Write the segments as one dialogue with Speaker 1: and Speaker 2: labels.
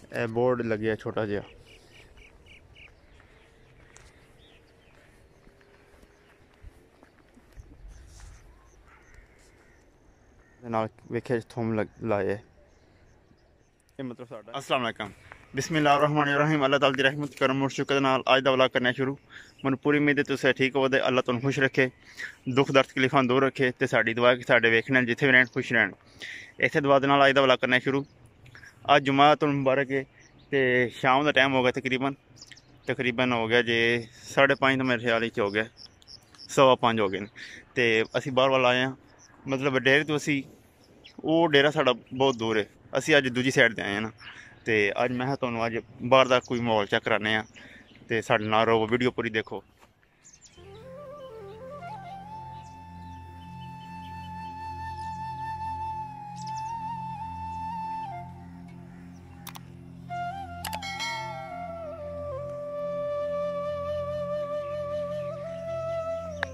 Speaker 1: ਇਹ बोर्ड लगे छोटा जिहा वेखे थुम लाए मतलब साडा अस्सलाम वालेकुम बिस्मिल्लाहिर्रहमानिर्रहीम अल्लाह ताला दी रहमत करम और शुक्र नाल आज दा व्लॉग करना शुरू। मैनूं पूरी उम्मीद है तुसीं ठीक होवो, अल्लाह तुहानूं खुश रखे, दुख दर्द तकलीफां दूर रखे ते साडी दुआ है कि साडे वेखने जिथे भी रहन खुश रहन। इसे दुआ दे नाल आज दा व्लॉग करना शुरू। अज जुम्मा तो मुबारक है ते शाम का टाइम हो गया, तकरीबन हो गया जे 5:30 तो मेरे ख्याल हो गया 5:15 हो गए तो असी बाहर वाल आए हैं। मतलब डेरे तो असी वो डेरा साड़ा बहुत दूर है, असी अज दूजी साइड ते आए हैं ना। तो अज मैं तुहानूं अज बाहर का कोई माहौल चेक कराने तो साडे नाल रहो, वीडियो पूरी देखो।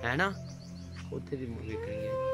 Speaker 2: है ना उत्थे दी मूवी करी है।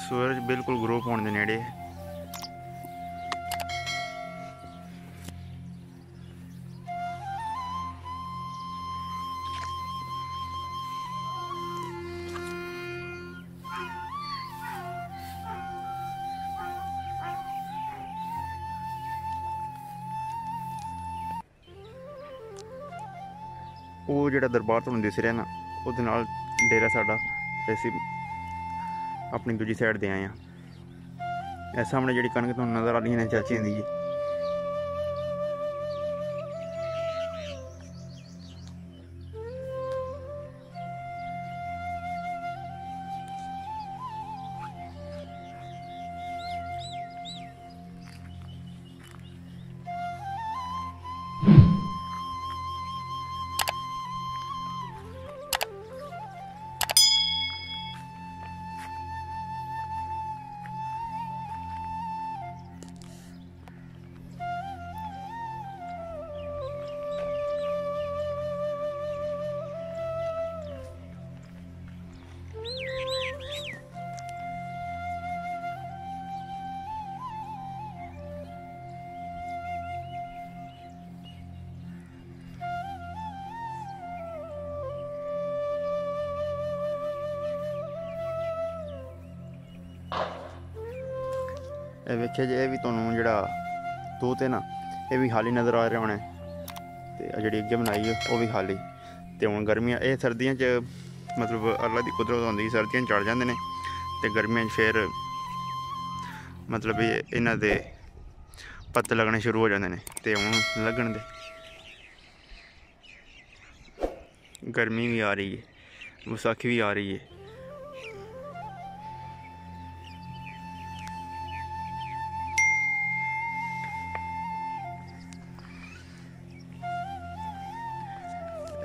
Speaker 1: सूरज बिल्कुल ग्रुप होने के नेड़े है। वो जिहड़ा दरबार तुहानूं दिस रहा ना, उहदे नाल डेरा साडा असीं अपनी दूजी साइड दे आए हैं। इस सामने जिहड़ी कणक तुहानूं नज़र आ रही है चाचियां दी, वेखे जे भी तुहानूं जिहड़ा तूत है ना, ये भी खाली नज़र आ रहे होने। तो जी अगे बनाई है वह भी खाली। तो हुण गर्मियां ये सर्दियों मतलब अल्लाह की कुदरत होंदी, सर्दियों चढ़ जाते हैं तो गर्मियों फिर मतलब इन्हां दे पत्ते लगने शुरू हो जाते हैं। तो हुण लगन दे, गर्मी भी आ रही है, विसाखी भी आ रही है।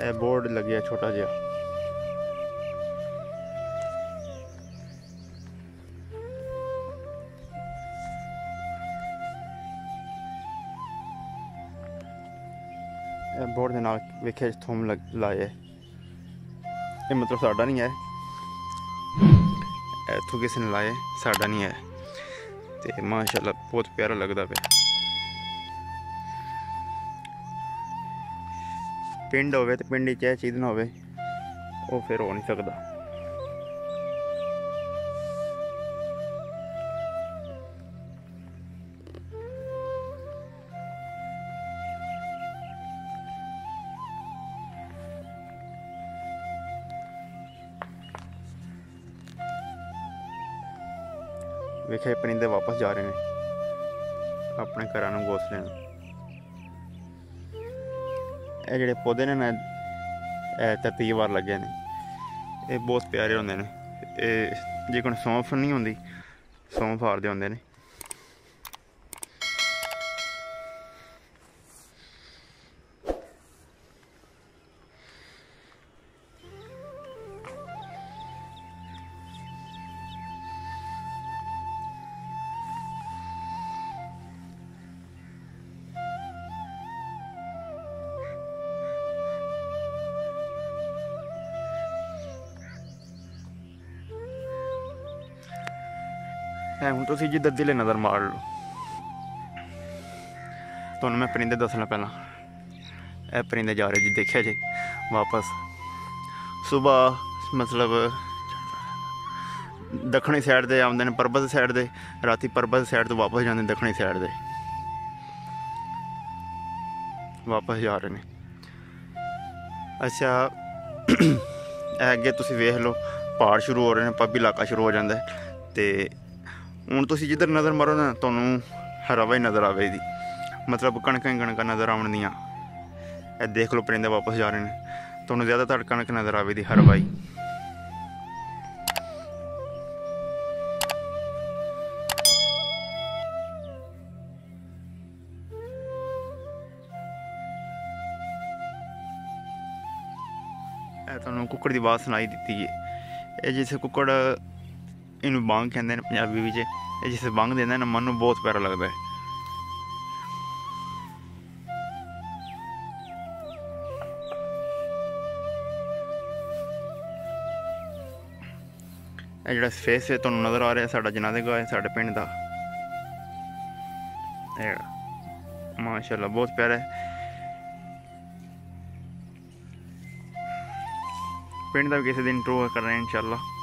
Speaker 1: ए बोर्ड लगे छोटा जिहा बोर्ड के नाल वेखे थुम लाए। ये मतलब साडा नहीं है, इत्थों किसी ने लाए, साडा नहीं है। तो माशाल्लाह बहुत प्यारा लगता पे। पिंड होवे तो पिंड च चीज़ ना होवे वो फिर हो नहीं सकता। वेखे परिंदे वापस जा रहे हैं अपने घरों में घोंसले में। ये जोड़े पौधे ने ना तरतीबवार लगे ने ये बहुत प्यारे होंगे ने। जे कोई सौंफ नहीं होंगी सौंफ हारदे होंगे ने। हूँ तुम जिधर दिले नज़र मार लो तो मैं परिंदे दसना पहला। ए परिंदे जा रहे जी देखिया जी वापस सुबह मतलब दक्षिणी साइड दे आते हैं परबत साइड दे राती परबत साइड तो वापस जाते दक्षिणी साइड दे वापस जा रहे हैं। अच्छा अगे तुम वेख लो पहाड़ शुरू हो रहे हैं पहाड़ी इलाका शुरू हो जाता है। तो हूँ तुम जिधर नज़र मारो ना तुहानू हरा ही नज़र आएगी मतलब कणकां ही कणकां नज़र आवन दियां। देख लो परिंदे वापस जा रहे हैं तुहानू ज़्यादातर कणक नज़र आएगी हरवाई। तुहानू कुक्कड़ की आवाज़ सुनाई दी है। ये जिसे कुक्कड़ इनू बांग कहते हैं पंजाबी में। ये जिसे बांग देना ना मन बहुत प्यारा लगता है। ये जो फेस है तुहानू नज़र आ रहा है साडा जनादे गाह है साडे पिंड का। माशाल्लाह बहुत प्यारा है। पिंड का भी किसी दिन टूर कर रहे हैं इंशाल्लाह।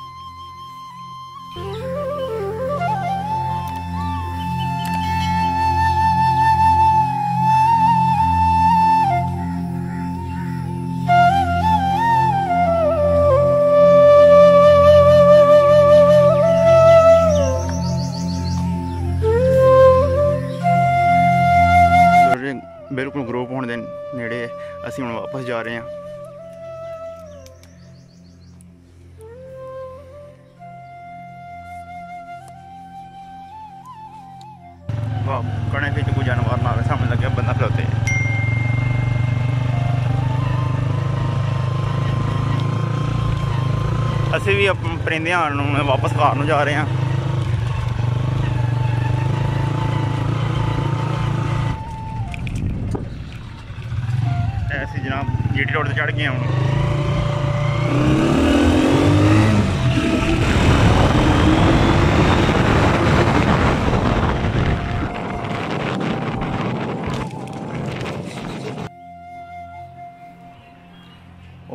Speaker 1: बिल्कुल ग्रुप होने के नेड़े असी हुण वापस जा रहे हैं। वाह कणे फिर कोई जानवर ना आए सामने लगे बंदा खलोते। असी भी परिंदियां वापस घर नूं जा रहे हैं। ऐसी जनाब जीटी रोड से चढ़ गए हूँ।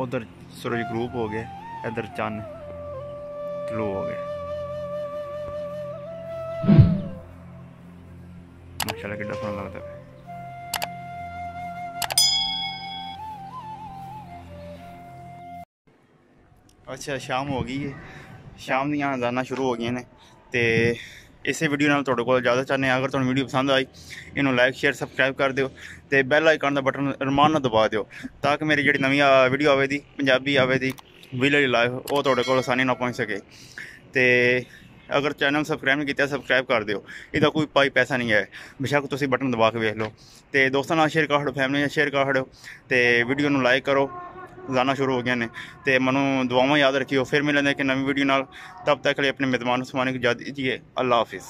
Speaker 1: उधर सूरज ग्रूप हो गए इधर चन्न ग्लो हो गए। माशाल्लाह कितना सोहना लगता है। अच्छा शाम हो गई है शाम दियां अज़ानां शुरू हो गई ने। तो इस वीडियो नाल तुहाडे कोल इजाज़त चाहते हैं। अगर तुहानू वीडियो पसंद आई इनू लाइक शेयर सबसक्राइब कर दिओ तो बैल आइकन का बटन रमान नाल दबा दिओ ताकि मेरी जी नवी वीडियो आवे दी पंजाबी आवे दी विलेज लाइफ वो तुहाडे कोल आसानी नाल पहुँच सके। तो अगर चैनल सबसक्राइब नहीं किया सबसक्राइब कर दिओ इसदा कोई पाई पैसा नहीं है बेशक तुसीं बटन दबा के वेख लो। तो दोस्तों नाल शेयर कर छड़ो फैमिली शेयर कर छड़ो तो वीडियो नू लाइक करो। जाना शुरू हो गए ने तो मनु दुआवां याद रखियो। फिर मिलेंगे कि नवी वीडियो नाल तब तक लिए अपने मेहमान उस्मानी को इजाज़त दीजिए। अल्लाह हाफिज़।